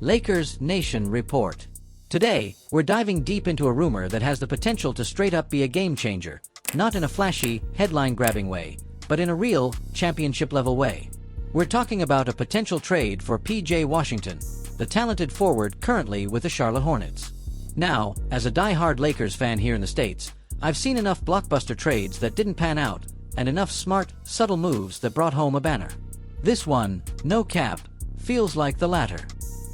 Lakers Nation Report. Today, we're diving deep into a rumor that has the potential to straight up be a game changer, not in a flashy, headline-grabbing way, but in a real, championship-level way. We're talking about a potential trade for P.J. Washington, the talented forward currently with the Charlotte Hornets. Now, as a die-hard Lakers fan here in the States, I've seen enough blockbuster trades that didn't pan out, and enough smart, subtle moves that brought home a banner. This one, no cap, feels like the latter.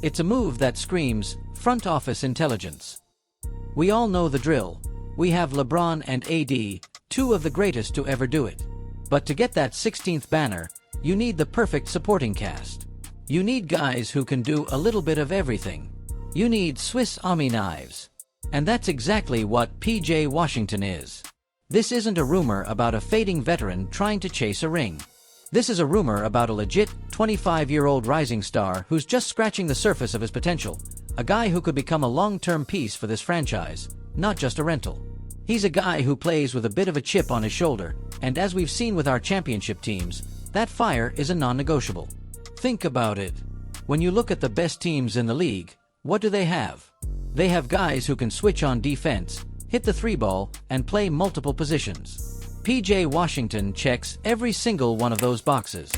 It's a move that screams front office intelligence. We all know the drill. We have LeBron and AD, two of the greatest to ever do it. But to get that 16th banner, you need the perfect supporting cast. You need guys who can do a little bit of everything. You need Swiss Army knives. And that's exactly what P.J. Washington is. This isn't a rumor about a fading veteran trying to chase a ring. This is a rumor about a legit, 25-year-old rising star who's just scratching the surface of his potential, a guy who could become a long-term piece for this franchise, not just a rental. He's a guy who plays with a bit of a chip on his shoulder, and as we've seen with our championship teams, that fire is a non-negotiable. Think about it. When you look at the best teams in the league, what do they have? They have guys who can switch on defense, hit the three ball, and play multiple positions. P.J. Washington checks every single one of those boxes.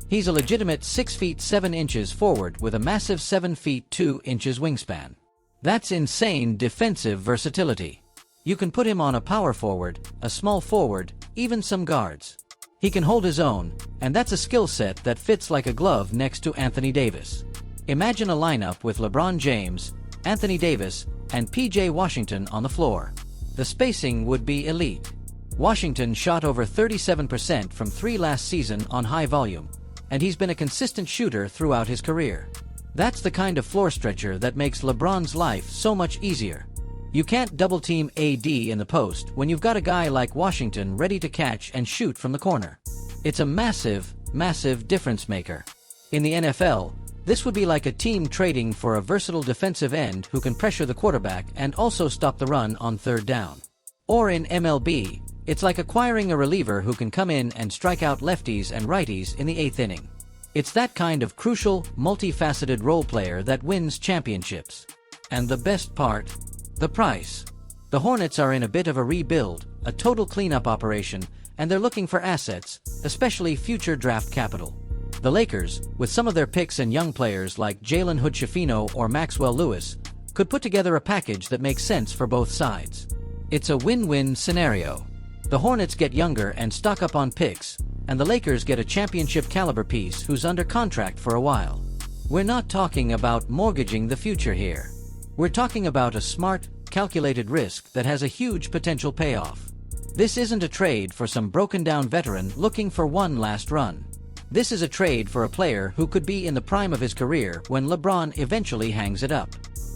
He's a legitimate 6 feet 7 inches forward with a massive 7 feet 2 inches wingspan. That's insane defensive versatility. You can put him on a power forward, a small forward, even some guards. He can hold his own, and that's a skill set that fits like a glove next to Anthony Davis. Imagine a lineup with LeBron James, Anthony Davis, and P.J. Washington on the floor. The spacing would be elite. Washington shot over 37% from three last season on high volume, and he's been a consistent shooter throughout his career. That's the kind of floor stretcher that makes LeBron's life so much easier. You can't double-team AD in the post when you've got a guy like Washington ready to catch and shoot from the corner. It's a massive, massive difference maker. In the NFL, this would be like a team trading for a versatile defensive end who can pressure the quarterback and also stop the run on third down. Or in MLB, it's like acquiring a reliever who can come in and strike out lefties and righties in the 8th inning. It's that kind of crucial, multifaceted role player that wins championships. And the best part? The price. The Hornets are in a bit of a rebuild, a total cleanup operation, and they're looking for assets, especially future draft capital. The Lakers, with some of their picks and young players like Jalen Hood-Schifino or Maxwell Lewis, could put together a package that makes sense for both sides. It's a win-win scenario. The Hornets get younger and stock up on picks, and the Lakers get a championship-caliber piece who's under contract for a while. We're not talking about mortgaging the future here. We're talking about a smart, calculated risk that has a huge potential payoff. This isn't a trade for some broken-down veteran looking for one last run. This is a trade for a player who could be in the prime of his career when LeBron eventually hangs it up.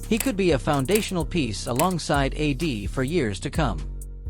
He could be a foundational piece alongside AD for years to come.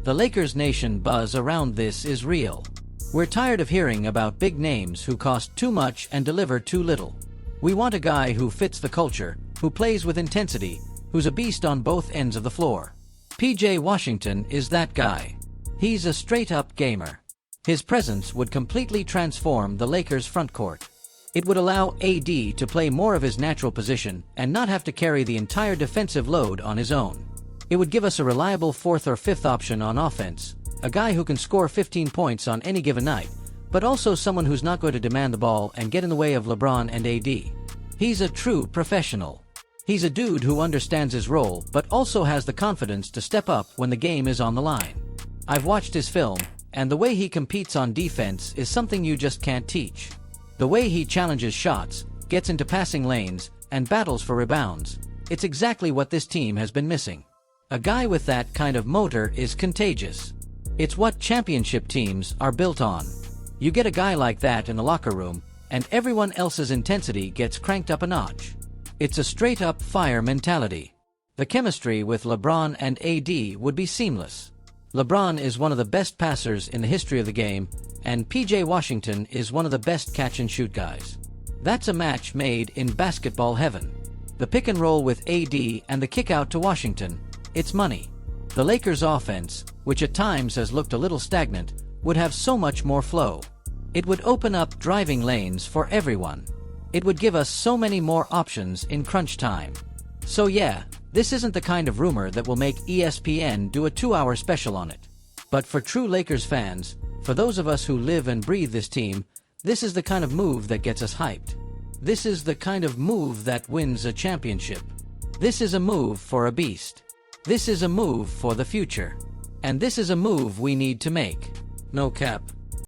The Lakers Nation buzz around this is real. We're tired of hearing about big names who cost too much and deliver too little. We want a guy who fits the culture, who plays with intensity, who's a beast on both ends of the floor. P.J. Washington is that guy. He's a straight-up gamer. His presence would completely transform the Lakers' frontcourt. It would allow AD to play more of his natural position and not have to carry the entire defensive load on his own. It would give us a reliable 4th or 5th option on offense, a guy who can score 15 points on any given night, but also someone who's not going to demand the ball and get in the way of LeBron and AD. He's a true professional. He's a dude who understands his role but also has the confidence to step up when the game is on the line. I've watched his film, and the way he competes on defense is something you just can't teach. The way he challenges shots, gets into passing lanes, and battles for rebounds, it's exactly what this team has been missing. A guy with that kind of motor is contagious. It's what championship teams are built on. You get a guy like that in the locker room, and everyone else's intensity gets cranked up a notch. It's a straight-up fire mentality. The chemistry with LeBron and AD would be seamless. LeBron is one of the best passers in the history of the game, and P.J. Washington is one of the best catch-and-shoot guys. That's a match made in basketball heaven. The pick and roll with AD and the kick out to Washington, it's money. The Lakers' offense, which at times has looked a little stagnant, would have so much more flow. It would open up driving lanes for everyone. It would give us so many more options in crunch time. So yeah, this isn't the kind of rumor that will make ESPN do a 2-hour special on it. But for true Lakers fans, for those of us who live and breathe this team, this is the kind of move that gets us hyped. This is the kind of move that wins a championship. This is a move for a beast. This is a move for the future. And this is a move we need to make. No cap.